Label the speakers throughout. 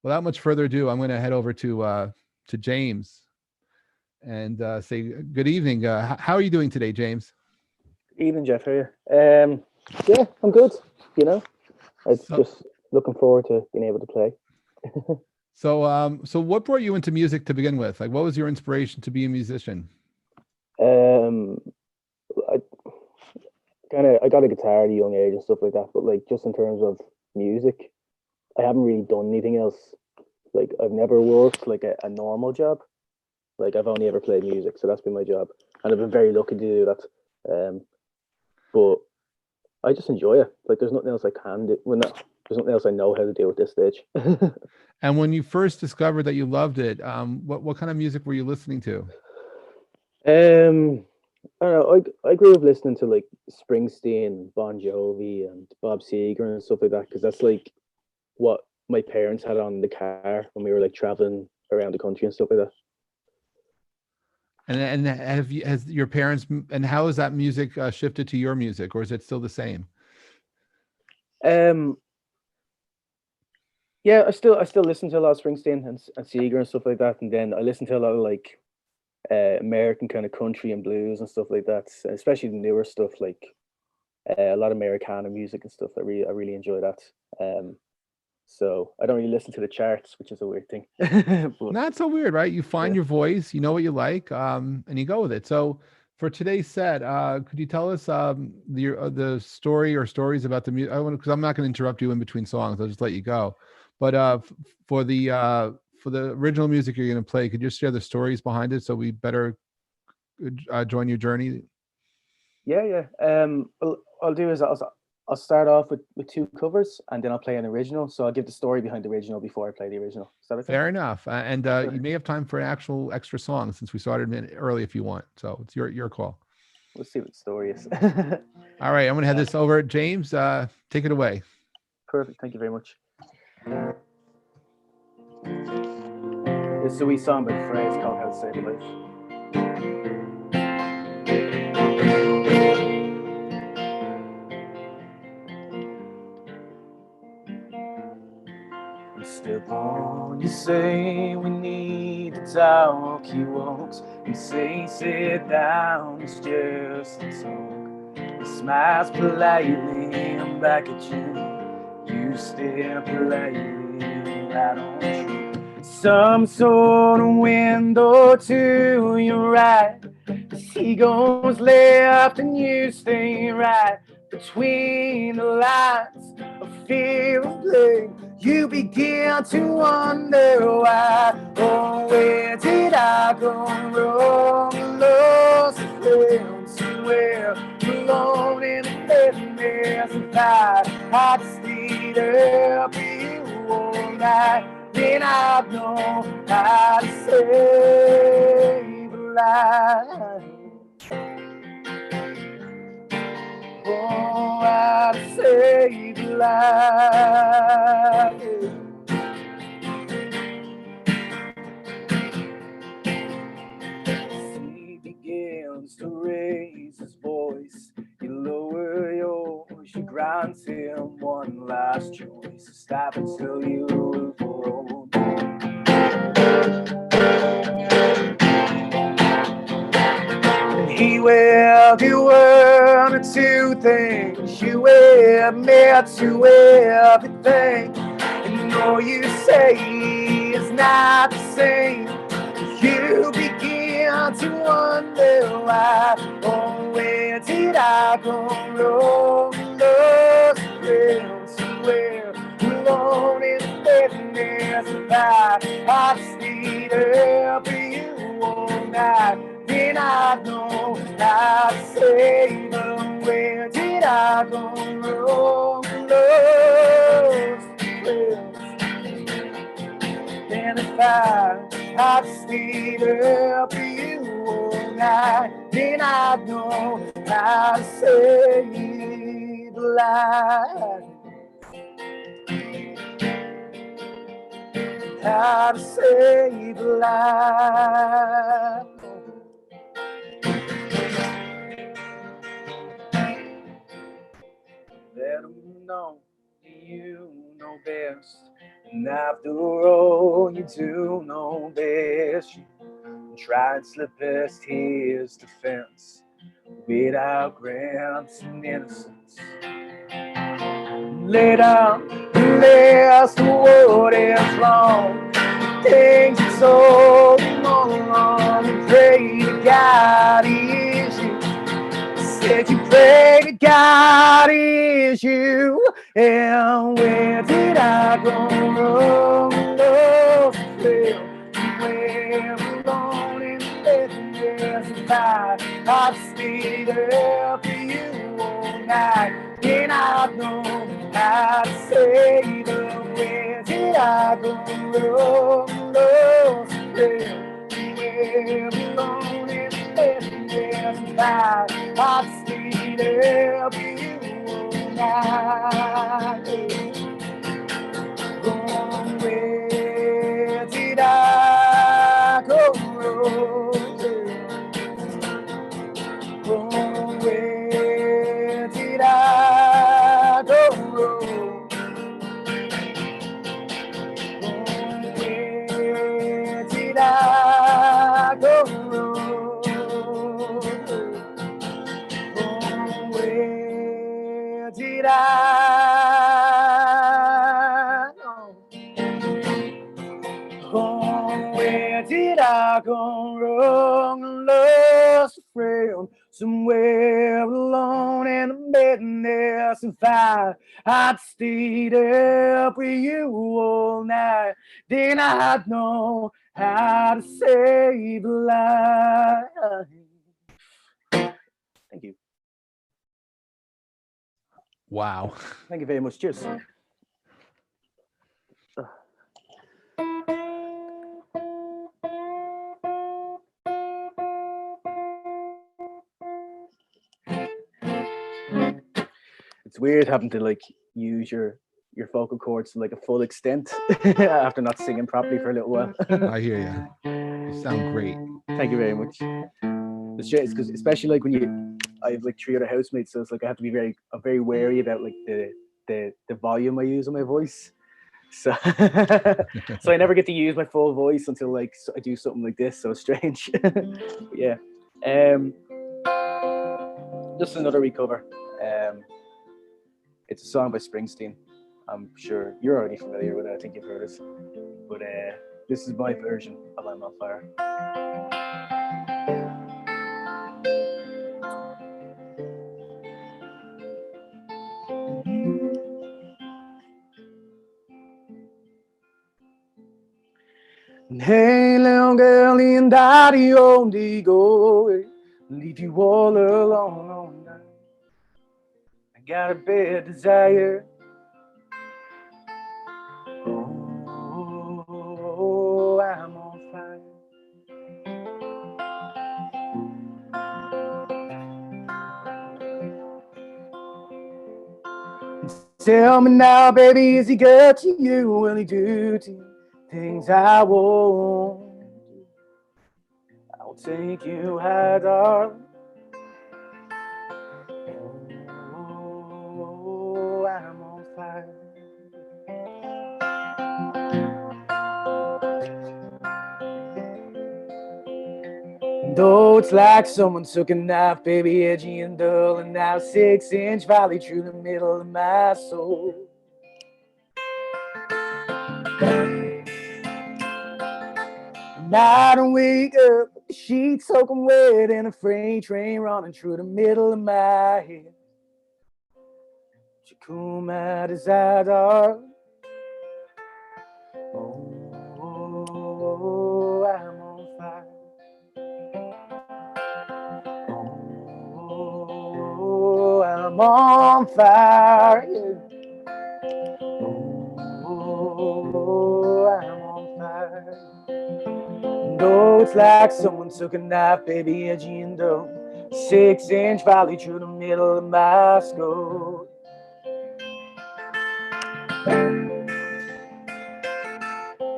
Speaker 1: without much further ado, I'm going to head over to James and say good evening. How are you doing today, James?
Speaker 2: Evening, Jeff. Here. Yeah, I'm good. You know, I'm
Speaker 1: So,
Speaker 2: just looking forward to being able to play.
Speaker 1: so what brought you into music to begin with? Like, what was your inspiration to be a musician?
Speaker 2: Um, I I got a guitar at a young age and stuff like that. But like, just in terms of music, I haven't really done anything else. Like, I've never worked like a normal job. Like, I've only ever played music, so that's been my job, and I've been very lucky to do that. But I just enjoy it. Like, there's nothing else I can do. Well, no, there's nothing else I know how to do at this stage.
Speaker 1: And when you first discovered that you loved it, what kind of music were you listening to?
Speaker 2: Um, I don't know. I grew up listening to like Springsteen, Bon Jovi, and Bob Seger and stuff like that because that's like what my parents had on the car when we were like traveling around the country and stuff like
Speaker 1: And have you has your parents and how has that music shifted to your music, or is it still the same?
Speaker 2: that. Yeah, I still listen to a lot of Springsteen and Seeger and stuff like that, and then I listen to a lot of like American kind of country and blues and stuff like that, especially the newer stuff like a lot of Americana music and stuff. I really enjoy that. Um, so I don't really listen to the charts, which is a weird thing. But
Speaker 1: Not so weird, right? You find
Speaker 2: yeah,
Speaker 1: your voice, you know what you like, and you go with it. So for today's set, could you tell us the story or stories about the music? I want because I'm not going to interrupt you in between songs. I'll just let you go. But for the original music you're going to play, could you just share the stories behind it so we better join your journey?
Speaker 2: yeah, yeah. Well, I'll do is I'll start off with two covers and then I'll play an original. So I'll give the story behind the original before I play the original. Is that okay?
Speaker 1: Fair enough. And you
Speaker 2: Perfect.
Speaker 1: may have time for an actual extra song since we started a minute early if you want. So it's your call.
Speaker 2: We'll see what the story is.
Speaker 1: All right, I'm gonna head this over. James, take it away.
Speaker 2: Perfect. Thank you very much. This is a wee song by the phrase called How to Save a Life. Step on, you say we need to talk. He walks, you say sit down, it's just a talk. He smiles politely, I'm back at you. You stare politely, right on true. Some sort of window to your right. He goes left and you stay right. Between the lines of fear and blame, you begin to wonder why. Oh, where did I go wrong? Lost a friend somewhere, alone in the madness of night. I just need to be all night. Then I know how to save a life. Oh, how to save a life. He begins to raise his voice. You lower yours, you grant him one last choice. Stop until you grow. He will do one or two things. You will admit to everything. And all you say is not the same. You begin to wonder why. Oh, where did I go wrong? Lost friends somewhere alone in the madness of night. I just need help you all night. Then I know how to save them. Where did I go wrong? Lost friends. And if I just need help you all night, then I know how to save a life. How to save a life. Let them know You know best, and after all, you do know best. You tried to slip past his defense without grants and innocence. Lay down and ask what is wrong. Things you told him all along. And pray to God he is you. Said you pray to God he is you. And where did I go wrong? Lost and failed. Where alone in emptiness and night. I've stayed up for you all night. And I know how to say the where did I go wrong? Lost and failed. Where alone in emptiness and night. I've stayed up for you all night. Wrong, where did I go wrong? Wrong, where did I go wrong? Wrong, where did I go wrong? Wrong, where did where did I go wrong? Lost a friend somewhere alone in the madness and fire. I'd stayed up with you all night. Then I'd know how to save a life. Thank you.
Speaker 1: Wow.
Speaker 2: Thank you very much. Cheers. It's weird having to like use your vocal cords to like a full extent after not singing properly for a little while.
Speaker 1: I hear you. You sound great.
Speaker 2: Thank you very much. It's because especially like when I have like 3 other housemates, so it's like I have to be I'm very wary about like the volume I use on my voice. So so I never get to use my full voice until like I do something like this. So strange. Yeah. Just another recover. It's a song by Springsteen. I'm sure you're already familiar with it. I think you've heard it. But this is my version of I'm on Fire. Hey, little girl, and daddy only go away. Leave you all alone all night. I got a bad desire. Oh, I'm on fire. Tell me now, baby, is he good to you? Will he do to you things I won't do? I'll take you high, darling. Oh, I'm on fire. Though it's like someone took a knife, baby, edgy and dull, and now 6-inch valley through the middle of my soul. And I don't wake up with the sheets soaking wet and a freight train running through the middle of my head. To cool my desire, darling. Oh, I'm on fire. Oh, I'm on fire. Yeah. Oh, I'm on fire. Though it's like someone took a knife, baby, edgy and dull, 6-inch valley through the middle of my skull.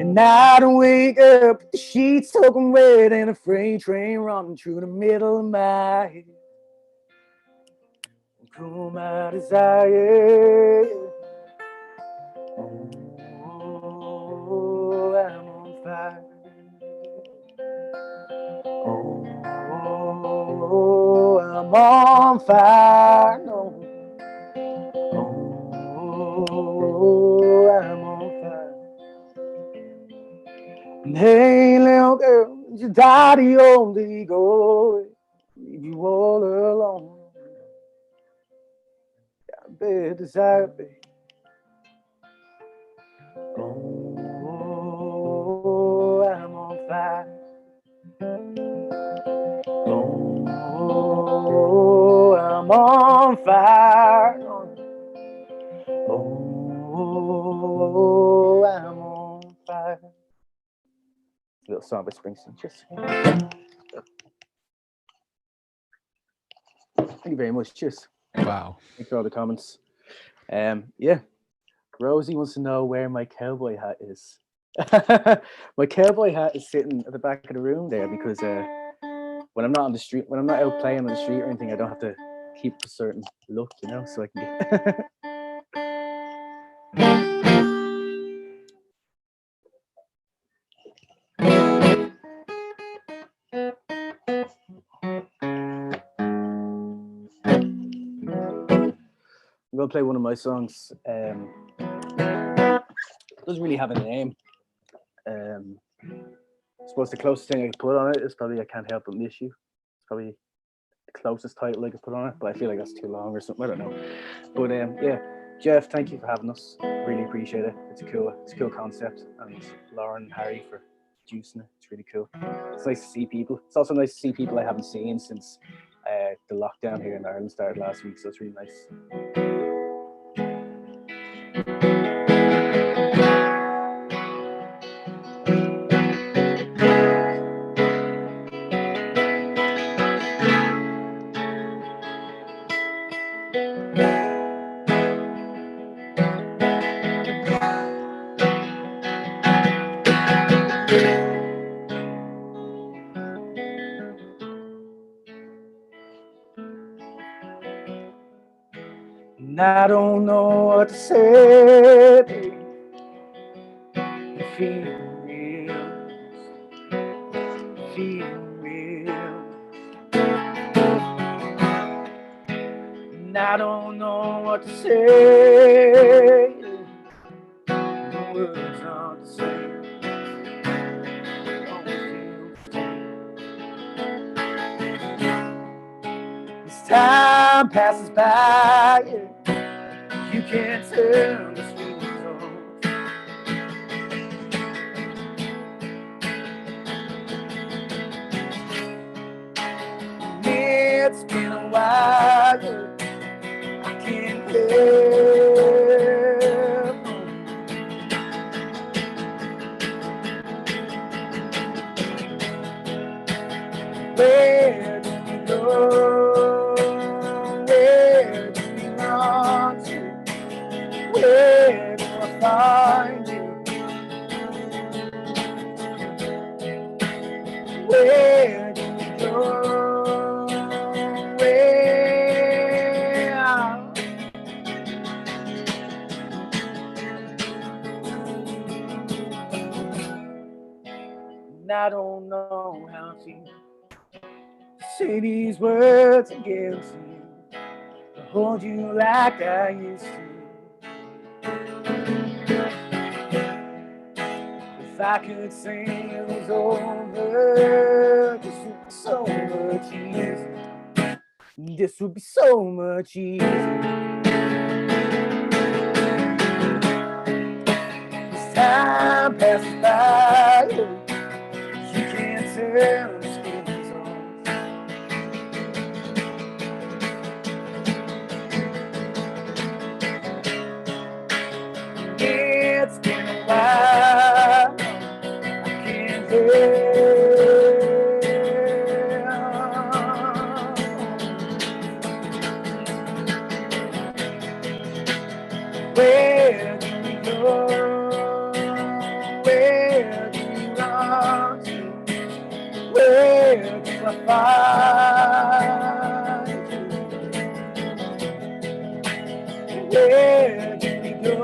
Speaker 2: And I don't wake up with the sheets soaking wet and a freight train running through the middle of my head. Cool my desire. fire. No. Oh, I'm on fire. And hey, little girl, your daddy only go. Leave you all alone. Got a bad desire, babe. Oh, I'm on fire. Oh, I'm on fire. Oh, I'm on fire. A little song by Springsteen. Cheers. Thank you very much. Cheers.
Speaker 1: Wow.
Speaker 2: Thanks for all the comments. Yeah. Rosie wants to know where my cowboy hat is. My cowboy hat is sitting at the back of the room there because when I'm not on the street, when I'm not out playing on the street or anything, I don't have to keep a certain look, you know, so I can get. I'm gonna play one of my songs. Doesn't really have a name. I suppose the closest thing I could put on it is probably "I Can't Help But Miss You." It's probably the closest title I could put on it, but I feel like that's too long or something. I don't know. But yeah, Jeff, thank you for having us. Really appreciate it. It's a cool concept, and Lauren and Harry for juicing it. It's really cool. It's nice to see people. It's also nice to see people I haven't seen since the lockdown here in Ireland started last week. So it's really nice. And I don't know what to say, babe. You feel real, feel real. And I don't know what to say. The words aren't the same. As time passes by, you can't tell the sweet results. It's been a while, I can't help. Where do we go? Where do we run to? Where do I find you? Where do we go? And I don't know how to say these words again to you, to hold you like I used to. If I could say it was over, this would be so much easier. This would be so much easier. As time passes by, you can't tell the skin's on. It's been a while, I can't help. Where do we go? Where do we run to? Where do I find you? Where do we go?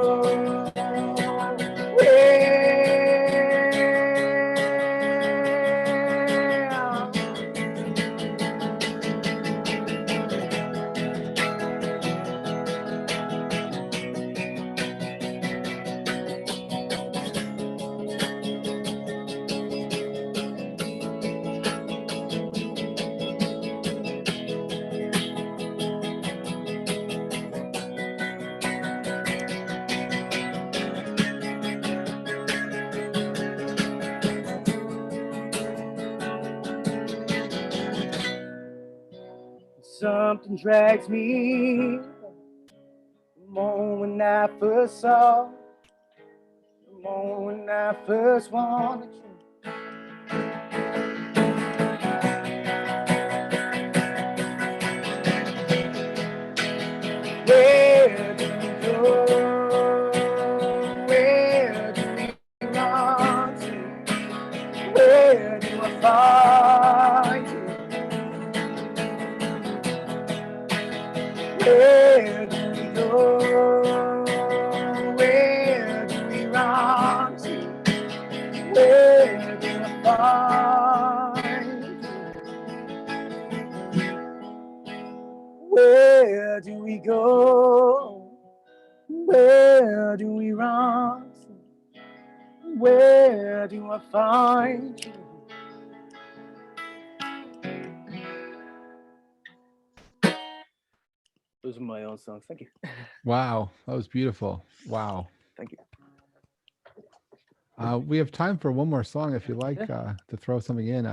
Speaker 2: something drags me. The moment I first saw, the moment I first wanted you. Where do we go? Where do we run to? Where do I find you? Where do we go? Where do we run to? Where do I find you? Where do we go? Where do we run to? Where do I find you? Those are my own songs. Thank you.
Speaker 1: Wow, that was beautiful. Wow.
Speaker 2: Thank you.
Speaker 1: We have time for one more song if you like to throw something in.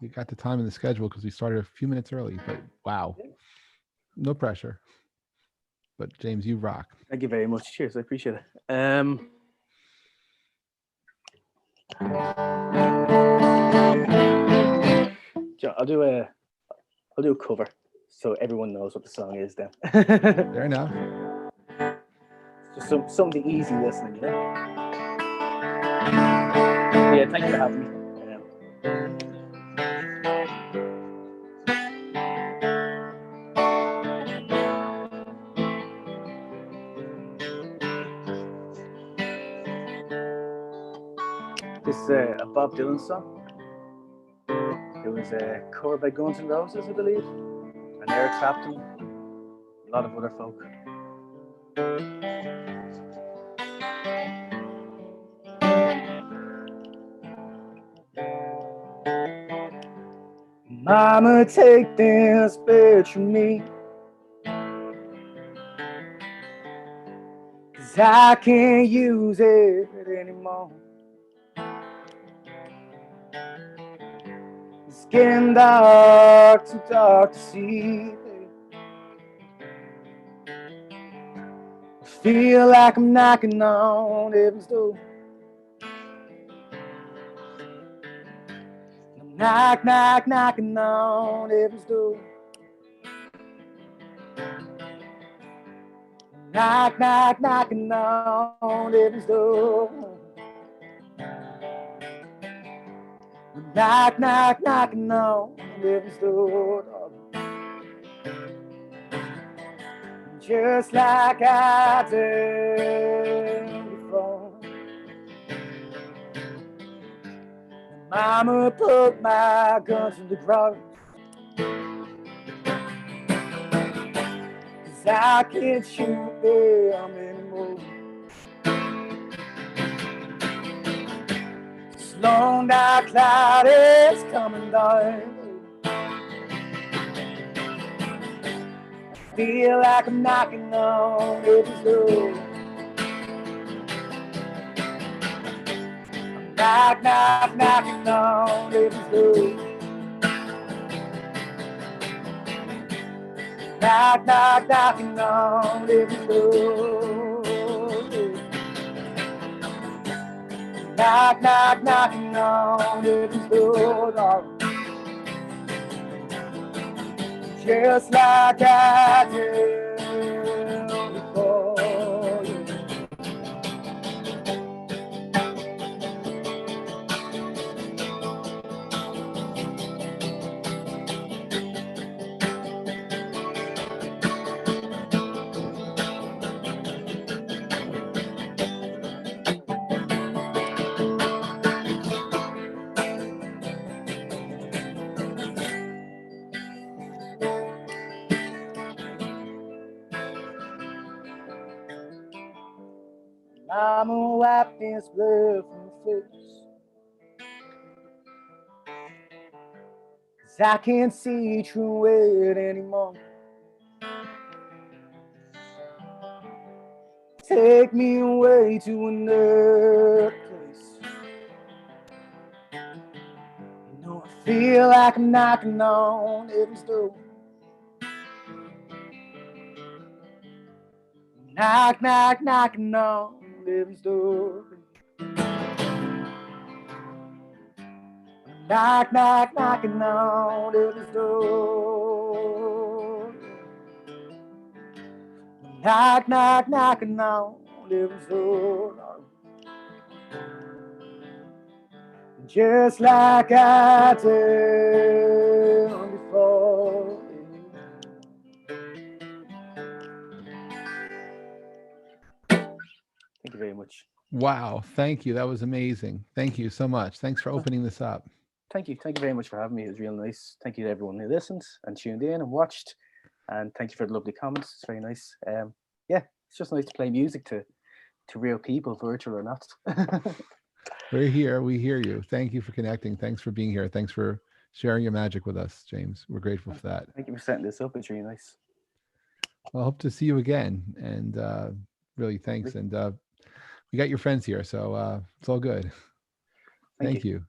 Speaker 1: We got the time in the schedule because we started a few minutes early, but wow. No pressure. But James, you rock.
Speaker 2: Thank you very much. Cheers. I appreciate it. I'll do a cover so everyone knows what the song is then.
Speaker 1: Fair enough.
Speaker 2: Just something easy listening, you know? Yeah, thank you for having me. This is a Bob Dylan song. It was covered by Guns N' Roses, I believe, and Eric Clapton, a lot of other folk. Mama, take this bitch from me, 'cause I can't use it anymore. It's getting dark, too dark to see. I feel like I'm knocking on heaven's door. I'm knock, knock, knocking on heaven's door. Knock, knock, knocking on heaven's door. Knock, knock, knocking on heaven's door. Just like I did before. Mama put my guns in the ground, 'cause I can't shoot them anymore. This long dark cloud is coming down. I feel like I'm knocking on heaven's door. I'm knock, knock, knocking on heaven's door. Knock, knock, knocking on heaven's door. Knock, knock, knocking on heaven's door. Just like I did before. Mama, wipe this blood from my face, 'cause I can't see through it anymore. Take me away to another place. You know, I feel like I'm knocking on heaven's door. Knock, knock, knocking on heaven's door. Knock, knock, knocking on heaven's door. Knock, knock, knocking on heaven's door. Just like I did before. Thank you very much.
Speaker 1: Wow, thank you. That was amazing. Thank you so much. Thanks for opening this up.
Speaker 2: Thank you. Thank you very much for having me. It was real nice. Thank you to everyone who listened and tuned in and watched. And thank you for the lovely comments. It's very nice. Yeah, it's just nice to play music to real people, virtual or not.
Speaker 1: We're here. We hear you. Thank you for connecting. Thanks for being here. Thanks for sharing your magic with us, James. We're grateful for that.
Speaker 2: Thank you for setting this up. It's really nice.
Speaker 1: Well, I hope to see you again. And really, thanks. And we got your friends here, so it's all good. Thank you.